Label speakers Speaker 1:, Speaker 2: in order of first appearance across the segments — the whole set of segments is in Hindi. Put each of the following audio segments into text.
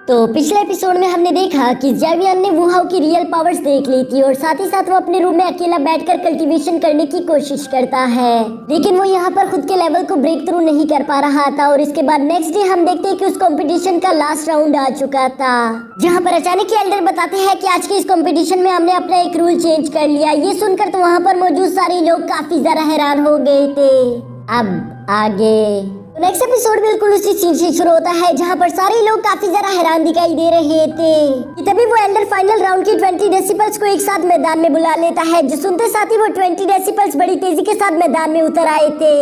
Speaker 1: तो पिछले एपिसोड में हमने देखा कि जैवियन ने वुहाओ की रियल पावर्स देख ली थी और साथ ही साथ वो अपने रूम में अकेला बैठकर कल्टीवेशन करने की कोशिश करता है, लेकिन वो यहाँ पर खुद के लेवल को ब्रेक थ्रू नहीं कर पा रहा था। और इसके बाद नेक्स्ट डे हम देखते हैं कि उस कंपटीशन का लास्ट राउंड आ चुका था, जहाँ पर अचानक ही एल्डर बताते हैं कि आज के इस कंपटीशन में हमने अपना एक रूल चेंज कर लिया। ये सुनकर तो वहाँ पर मौजूद सारे लोग काफी ज्यादा हैरान हो गए थे। अब आगे नेक्स्ट एपिसोड बिल्कुल उसी सीन से शुरू होता है, जहाँ पर सारे लोग काफी ज्यादा हैरान दिखाई दे रहे थे कि तभी वो एल्डर फाइनल राउंड की 20 डेसिबल्स को एक साथ मैदान में बुला लेता है, जो सुनते साथ ही वो 20 डेसिबल्स बड़ी तेजी के साथ मैदान में उतर आए थे।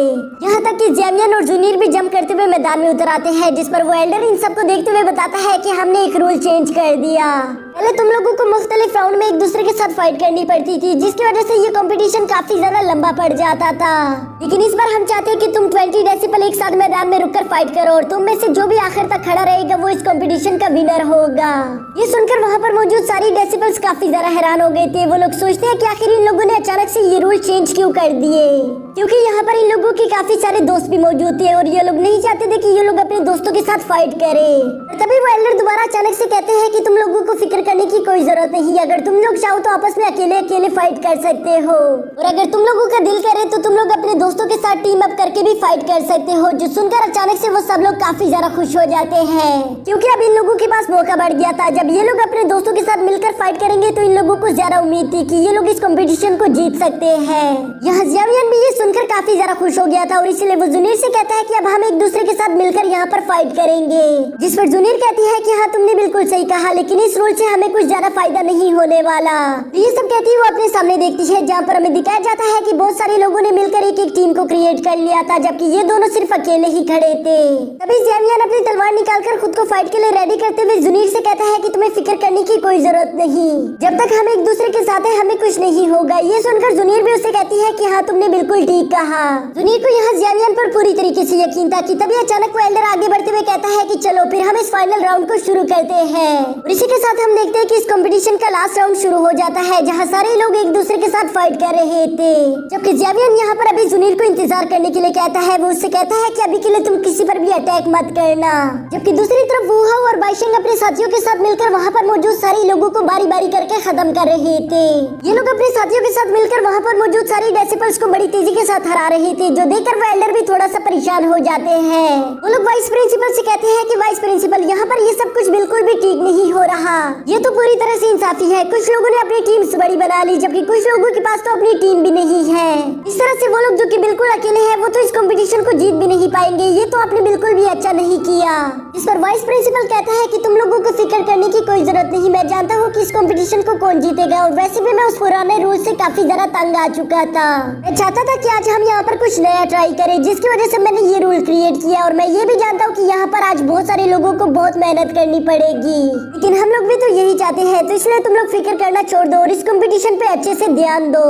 Speaker 1: यहाँ तक कि जैवियन और जूनियर भी जंप करते हुए मैदान में उतर आते हैं, जिस पर वो एल्डर इन सबको देखते हुए बताता है कि हमने एक रूल चेंज कर दिया। पहले तुम लोगों को मुख्तलिफ राउंड में एक दूसरे के साथ फाइट करनी पड़ती थी, जिसकी वजह से ये कंपटीशन काफी ज्यादा लंबा पड़ जाता था, लेकिन इस बार हम चाहते हैं कि तुम 20 डेसिबल एक साथ मैदान में रुककर फाइट करो और तुम में से जो भी आखिर तक खड़ा रहेगा वो इस कंपटीशन का विनर होगा। ये सुनकर वहाँ पर मौजूद सारी डेसिबल्स काफी ज्यादा हैरान हो गए थे। वो लोग सोचते हैं कि आखिर इन लोगों ने अचानक से ये रूल चेंज क्यों कर दिए, क्योंकि यहाँ पर इन लोगों के काफी सारे दोस्त भी मौजूद थे और ये लोग नहीं चाहते थे कि ये लोग अपने दोस्तों के साथ फाइट करें। तभी वो एल्डर दोबारा अचानक से कहते हैं कि तुम लोगों को फिक्र करने की कोई जरूरत नहीं, अगर तुम लोग चाहो तो आपस में अकेले अकेले फाइट कर सकते हो, और अगर तुम लोगों का दिल करे तो तुम लोग अपने दोस्तों के साथ टीम अप करके भी फाइट कर सकते हो। जो सुनकर अचानक से वो सब लोग काफी ज्यादा खुश हो जाते हैं, क्योंकि अब इन लोगों के पास मौका बढ़ गया था। जब ये लोग अपने दोस्तों के साथ मिलकर फाइट करेंगे तो इन लोगों को ज्यादा उम्मीद थी कि ये लोग इस कंपटीशन को जीत सकते हैं। यहाँ जैवियन भी ये सुनकर काफी ज्यादा खुश हो गया था और इसलिए वो जूनियर से कहता है कि अब हम एक दूसरे के साथ मिलकर यहाँ पर फाइट करेंगे, जिस पर जूनियर कहती है कि हाँ तुमने बिल्कुल सही कहा, लेकिन इस रूल से हमें कुछ ज्यादा फायदा नहीं होने वाला। ये सब कहती है वो अपने सामने देखती है, जहाँ पर हमें दिखाया जाता है कि बहुत सारे लोगों ने मिलकर एक एक टीम को क्रिएट कर लिया था, जबकि ये दोनों सिर्फ अकेले ही खड़े थे। तभी जैवियन अपनी तलवार निकालकर खुद को फाइट के लिए रेडी करते हुए जूनियर से कहता है कि तुम्हें फिक्र करने की कोई जरूरत नहीं, जब तक हम एक दूसरे के साथ हैं हमें कुछ नहीं होगा। ये सुनकर जूनियर भी उससे कहती है कि हाँ तुमने बिल्कुल ठीक कहा। जूनियर को यहाँ जैवियन पर पूरी तरीके से यकीन था कि तभी अचानक वो एल्डर आगे बढ़ते हुए कहता है कि चलो फिर हम इस फाइनल राउंड को शुरू करते हैं। और इसी के साथ हम देखते हैं कि इस कंपटीशन का लास्ट राउंड शुरू हो जाता है, जहाँ सारे लोग एक दूसरे के साथ फाइट कर रहे थे, जबकि जैवियन यहाँ पर अभी जूनियर को इंतजार करने के लिए कहता है। वो उससे कहता है कि अभी के लिए तुम किसी पर भी अटैक मत करना, जबकि दूसरी तरफ वुहाओ और बाइशेंग अपने साथियों के साथ मिलकर वहाँ पर मौजूद सारे लोगों को बारी बारी करके खत्म कर रहे थे। ये लोग अपने साथियों के साथ मिलकर वहाँ पर मौजूद सारी डेसिबल्स को बड़ी तेजी के साथ हरा रहे थे, जो देखकर वो एल्डर भी थोड़ा सा परेशान हो जाते हैं। वो लोग वाइस प्रिंसिपल से कहते हैं कि वाइस प्रिंसिपल यहाँ पर ये सब कुछ बिल्कुल भी ठीक नहीं हो रहा, ये तो पूरी तरह से इंसाफी है। कुछ लोगों ने अपनी टीम बड़ी बना ली, जबकि कुछ लोगों के पास तो अपनी टीम भी नहीं है। इस तरह से वो लोग जो कि बिल्कुल अकेले हैं वो तो इस कंपटीशन को जीत भी नहीं पाएंगे, ये तो आपने बिल्कुल भी अच्छा नहीं किया। इस पर वाइस प्रिंसिपल कहता है कि तुम लोगों को फिक्र करने की कोई जरूरत नहीं, मैं जानता हूँ कि इस कंपटीशन को कौन जीतेगा, और वैसे भी मैं उस पुराने रूल से काफी ज्यादा तंग आ चुका था। मैं चाहता था कि आज हम यहाँ पर कुछ नया ट्राई करें, जिसकी वजह से मैंने ये रूल क्रिएट किया, और मैं ये भी जानता हूँ कि यहाँ पर आज बहुत सारे लोगों को बहुत मेहनत करनी पड़ेगी, लेकिन हम लोग भी तो यही चाहते हैं, तो इसलिए तुम लोग फिक्र करना छोड़ दो और इस कंपटीशन पे अच्छे से ध्यान दो।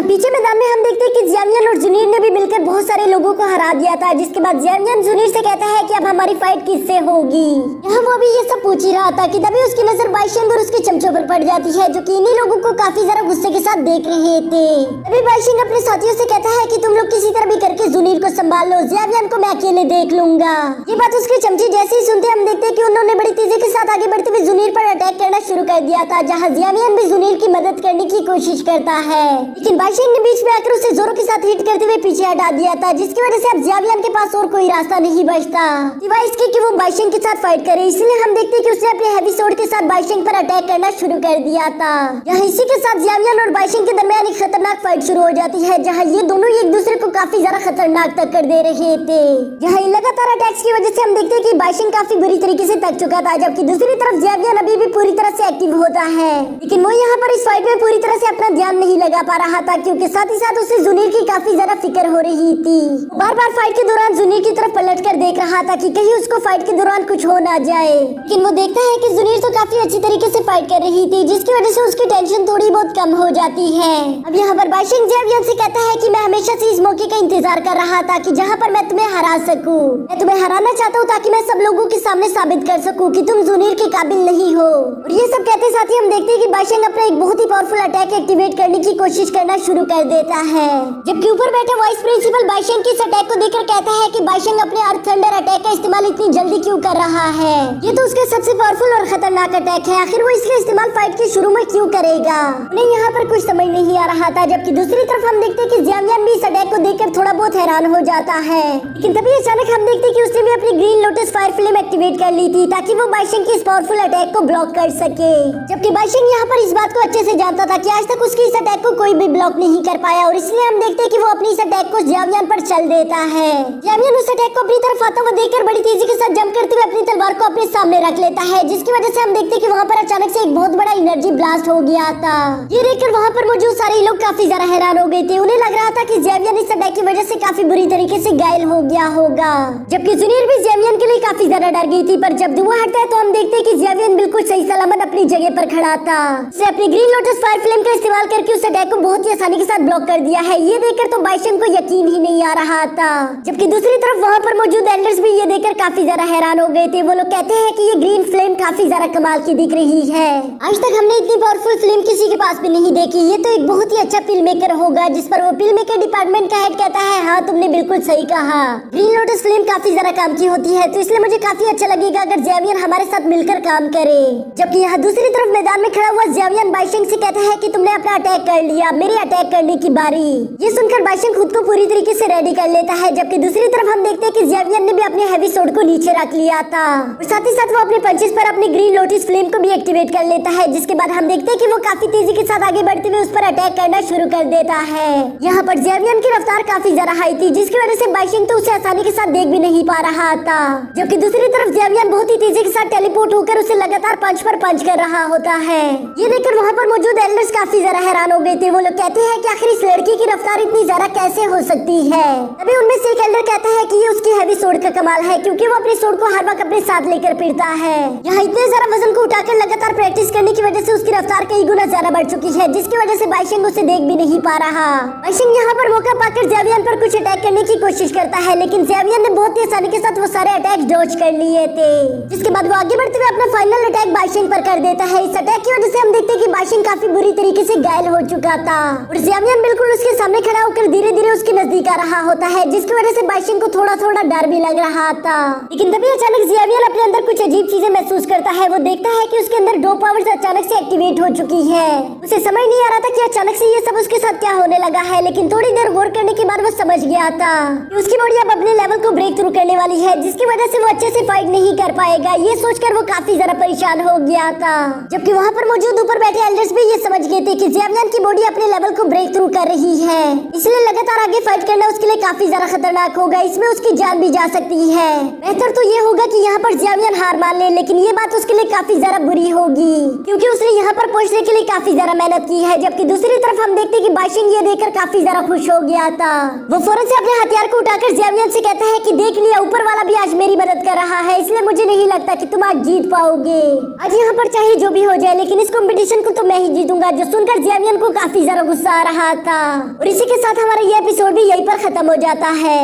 Speaker 1: पीछे मैदान में हम देखते हैं कि जैवियन और जूनियर ने भी मिलकर बहुत सारे लोगों को हरा दिया था, जिसके बाद जैवियन जूनियर से कहता है कि अब हमारी फाइट किससे होगी। यहाँ वो भी ये सब पूछ ही रहा था कि तभी उसकी नजर बाइशेंग और उसके चमचों पर पड़ जाती है, जो कि इन्हीं लोगों को काफी ज्यादा गुस्से के साथ देख रहे थे। तभी बाइशेंग अपने साथियों से कहता है कि तुम लोग किसी तरह भी करके जूनियर को संभाल लो, जैवियन को मैं अकेले देख लूंगा। ये बात उसके चमचे जैसे ही सुनते हम देखते हैं कि उन्होंने बड़ी तेजी के साथ आगे बढ़ते हुए जूनियर पर अटैक करना शुरू कर दिया था, जहाँ जैवियन भी जूनियर की मदद करने की कोशिश करता है, लेकिन बाइशेंग ने बीच में आकर उसे जोरों के साथ हिट करते हुए पीछे हटा दिया था, जिसकी वजह से अब जैवियन के पास और कोई रास्ता नहीं बचता सिवाय इसके कि वो बाइशेंग के साथ फाइट करे। इसलिए हम देखते हैं कि उसने अपने हैवी स्वॉर्ड के साथ बाइशेंग पर अटैक करना शुरू कर दिया था। यहाँ इसी के साथ जैवियन और बाइशेंग के दरमियान एक खतरनाक फाइट शुरू हो जाती है, जहाँ ये दोनों एक दूसरे को काफी ज्यादा खतरनाक टक्कर दे रहे थे। यहाँ इन लगातार अटैक्स की वजह से हम देखते हैं कि बाइशेंग काफी बुरी तरीके से थक चुका था, जबकि दूसरी तरफ जैवियन अभी भी पूरी तरह से एक्टिव होता है, लेकिन वो यहाँ पर इस फाइट में पूरी तरह से अपना ध्यान नहीं लगा पा रहा था, क्योंकि साथ ही साथ उसे जूनियर की काफी ज्यादा फिक्र हो रही थी। बार बार फाइट के दौरान जूनियर की तरफ पलट कर देख रहा था कि कहीं उसको फाइट के दौरान कुछ हो ना जाए, लेकिन वो देखता है कि जूनियर तो काफी अच्छी तरीके से फाइट कर रही थी, जिसकी वजह से उसकी टेंशन थोड़ी बहुत कम हो जाती है। अब यहाँ पर बाइशेंग जैवियन से कहता है कि मैं हमेशा से इस मौके का इंतजार कर रहा था कि जहाँ पर मैं तुम्हें हरा सकूं। मैं तुम्हें हराना चाहता हूँ ताकि मैं सब लोगों के सामने साबित कर सकूं कि तुम जूनियर के काबिल नहीं हो। और ये सब कहते साथ ही हम देखते हैं कि बाइशेंग अपना एक बहुत ही पावरफुल अटैक एक्टिवेट करने की कोशिश करना शुरू कर देता है, जबकि ऊपर बैठे वाइस प्रिंसिपल बाइशेंग की इस अटैक को देखकर कहता है कि बाइशेंग अपने अर्थ थंडर अटैक का इस्तेमाल इतनी जल्दी क्यों क्यों कर रहा है? ये तो उसका सबसे पावरफुल और खतरनाक अटैक है, आखिर वो इसका इस्तेमाल फाइट के शुरू में क्यों करेगा? उन्हें यहाँ पर कुछ समझ नहीं आ रहा था। जबकि दूसरी तरफ हम देखते कि जियांग भी इस अटैक को देखकर थोड़ा बहुत हैरान हो जाता है, लेकिन तभी अचानक हम देखते कि उसने भी अपनी green lotus fire flame activate कर ली थी ताकि वो बाइशेंग की इस पावरफुल अटैक को ब्लॉक कर सके। जबकि बाइशेंग यहाँ पर इस बात को अच्छे से जानता था कि आज तक उसकी इस अटैक को कोई भी ब्लॉक नहीं कर पाया, और इसलिए हम देखते कि वो अपनी इस अटैक को जियांग पर चल देता है। जियांग उस अटैक को अपनी तरफ आता हुआ देखकर बड़ी तेजी के साथ जंप करते हुए अपनी तलवार को अपने सामने रख लेता है, जिसकी वजह से हम देखते कि वहाँ पर अचानक से एक बहुत बड़ा एनर्जी ब्लास्ट हो गया था। ये देखकर वहाँ पर मौजूद सारे लोग काफी ज्यादा हैरान हो गए थे। उन्हें लग रहा था कि जेवियन इस अटैक की वजह से काफी बुरी तरीके से घायल हो गया होगा। जबकि जूनियर भी जेवियन के लिए काफी ज्यादा डर गई थी, पर जब धुआं हटता है तो हम देखते हैं कि जेवियन बिल्कुल सही सलामत अपनी जगह पर खड़ा था। उसने अपनी ग्रीन लोटस फायर फ्लेम का इस्तेमाल करके उस अटैक को बहुत ही आसानी के साथ ब्लॉक कर दिया है। ये देखकर तो बाइशेंग को यकीन ही नहीं आ रहा था। जबकि दूसरी तरफ वहाँ पर मौजूद एल्डर्स भी ये देखकर काफी ज्यादा हैरान हो गए थे। वो लोग कहते हैं कि ये ग्रीन फ्लेम काफी ज्यादा कमाल की दिख रही है, आज तक हमने इतनी पावरफुल फ्लेम किसी के पास भी नहीं देखी। ये तो एक बहुत ही अच्छा फिल्म मेकर होगा। जिस पर वो फिल्म मेकर डिपार्टमेंट का हेड कहता है, हाँ तुमने बिल्कुल सही कहा, ग्रीन लोटस फ्लेम काफी ज्यादा काम की होती है, तो इसलिए मुझे काफी अच्छा लगेगा अगर जेवियन हमारे साथ मिलकर काम करे। जबकि यहाँ दूसरी तरफ मैदान में खड़ा हुआ जेवियन बाइशेंग से कहता है कि तुमने अपना अटैक कर लिया, मेरी अटैक करने की बारी। ये सुनकर बाइशेंग खुद को पूरी तरीके से रेडी कर लेता है। जबकि दूसरी तरफ हम देखते हैं कि जेवियन ने भी अपने हैवी सोर्ड को नीचे रख लिया था, और साथ ही साथ वो अपने पंचेस पर अपनी ग्रीन लोटस फ्लेम को भी एक्टिवेट कर लेता है, जिसके बाद हम देखते हैं कि वो काफी तेजी के साथ आगे बढ़ते हुए उस पर अटैक करना शुरू कर देता है। यहाँ पर जेवियन की रफ्तार काफी ज्यादा हाई थी, जिसकी वजह से बाइशेंग तो उसे आसानी के साथ देख भी नहीं पा रहा था। जबकि दूसरी तरफ जेवियन बहुत ही तेजी के साथ टेलीपोर्ट होकर उसे लगातार पंच पर पंच कर रहा होता है। ये देखकर वहाँ पर मौजूद एल्डर्स काफी ज्यादा हैरान हो गए थे। वो लोग कहते हैं कि आखिर इस लड़की की रफ्तार इतनी ज्यादा कैसे हो सकती है? तभी उनमें से एक एल्डर कहता है कि ये उसकी हैवी सोर्ड का कमाल है, क्योंकि वो अपने सोर्ड को हर वक्त अपने साथ लेकर फिरता है। यहाँ इतने ज्यादा वजन को उठाकर लगातार प्रैक्टिस करने की वजह से उसकी रफ्तार कई गुना ज्यादा बढ़ चुकी है, जिसकी वजह से बाइशेंग उसे देख भी नहीं पा रहा। बाइशेंग यहाँ पर मौका पाकर जेवियन पर कुछ अटैक करने की कोशिश करता है, लेकिन जेवियन ने बहुत ही आसानी के साथ वो सारे अटैक डॉज कर लिए थे, जिसके बाद वो आगे बढ़ते हुए अपना फाइनल अटैक बाइशेंग पर कर देता है। इस अटैक की वजह से हम देखते हैं कि बाइशेंग काफी बुरी तरीके से घायल हो चुका था, और जेवियन बिल्कुल उसके सामने खड़ा होकर धीरे धीरे उसके नजदीक आ रहा होता है, जिसकी वजह से बाइशेंग को थोड़ा थोड़ा डर भी लग रहा था। लेकिन तभी अचानक जेवियन अपने अंदर कुछ अजीब चीजें महसूस करता है। वो देखता है कि उसके अंदर 2 पावर्स अचानक से एक्टिवेट हो चुकी है। उसे समझ नहीं आ रहा था कि अचानक से ये सब उसके साथ क्या होने लगा है, लेकिन थोड़ी देर गौर करने के बाद वो समझ गया था कि उसकी बॉडी अब अपने लेवल को ब्रेक थ्रू करने वाली है, जिसकी वजह से वो अच्छे से फाइट नहीं कर पाएगा। ये सोचकर वो काफी ज्यादा परेशान हो गया था। जबकि वहाँ पर मौजूद ऊपर बैठे एल्डर्स भी ये समझ गए थे कि जेवियन की बॉडी अपने लेवल को ब्रेक थ्रू कर रही है, इसलिए लगातार आगे फाइट करना उसके लिए काफी ज्यादा खतरनाक होगा। इसमें उसकी जान भी जा सकती है। बेहतर तो ये होगा कि यहाँ पर जेवियन हार मान ले, लेकिन ये बात उसके लिए काफी ज्यादा बुरी होगी, क्योंकि उसने यहाँ पर पहुंचने के लिए काफी ज्यादा मेहनत की है। जबकि दूसरी तरफ हम देखते हैं कि बाइशेंग ये देखकर काफी ज्यादा खुश हो गया था। वो फौरन से अपने हथियार को उठाकर जेवियन से कहता है कि देख लिया, ऊपर वाला भी आज मेरी मदद कर रहा है, इसलिए मुझे नहीं लगता कि तुम आज जीत पाओगे। आज यहाँ पर चाहे जो भी हो जाए, लेकिन इस कंपटीशन को तो मैं ही जीतूंगा। जो सुनकर जेवियन को काफी ज्यादा गुस्सा आ रहा था, और इसी के साथ हमारा ये एपिसोड भी यहीं पर खत्म हो जाता है।